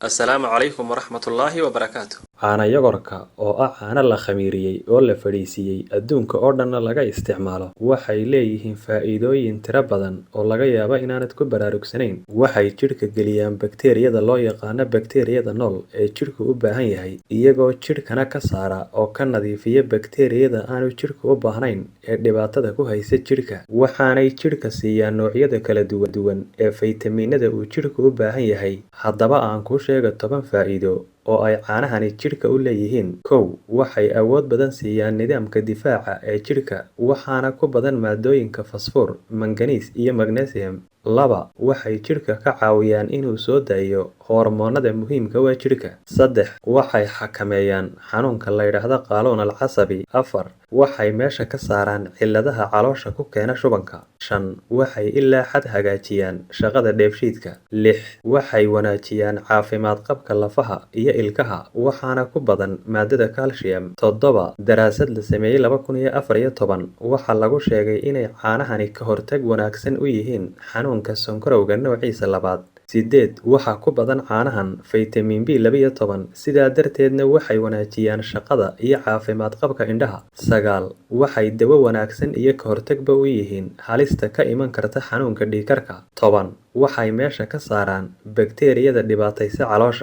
السلام عليكم ورحمة الله وبركاته. Caana yogurka oo ah caano la khamiiriyey oo la fadhiisiiyey adduunka oo dhanna laga isticmaalo waxay leeyihiin faa'iidooyin tiro badan oo laga yaabo inaanad ku baraarugsanayn. Waxay jidhka geliyaan bakteeriyada loo yaqaano bakteeriyada nool ee jidhku u baahan yahay, iyagoo jidhkana ka saara oo ka nadiifiya bakteeriyada aanu jidhku u baahnayn ee dhibaatada ku haysa jidhka. Waxaanay jidhka siiyaan noocyada kala duwan ee faytamiinada uu jidhku u baahan yahay. Haddaba aan kuu sheego 10 faa'iido oo ay caanahani jidhka u leeyihiin. 1. Waxay awood badan siiyaan nidaamka difaaca ee jidhka, waxaana ku badan maaddooyinka fosfoor, manganiis iyo magnesium. 2. Waxay jidhka ka caawiyaan inuu soo daayo hormoonnada muhiimka u ah jidhka. 3. Waxay xakameeyaan xanuunka la yidhaahdo qaalloon alcasabi. 4. Waxay meesha ka saaraan cilladaha caloosha ku keena shubanka. 5. Waxay ilaa xad hagaajiyaan shaqada dheefshiidka. 6. Waxay wanaajiyaan caafimaad qabka lafaha iyo ilkaha, waxaana ku badan maadada calcium. 7. Daraasad la sameeyay 2014 waxaa lagu sheegay inay caanahani ka hortag wanaagsan u yihiin xanuunka sonkorowga noociisa 2. 8. Waxaa ku badan caanahan faytamiin B12, sidaa darteedna waxay wanaajiyaan shaqada iyo caafimaad qabka indhaha. 9. Waxay dawo wanaagsan iyo ka hortagba u yihiin halista ka iman karta xanuunka dhiig karka. 10. Waxay meesha ka saaraan bakteeriyada dhibaataysa caloosha.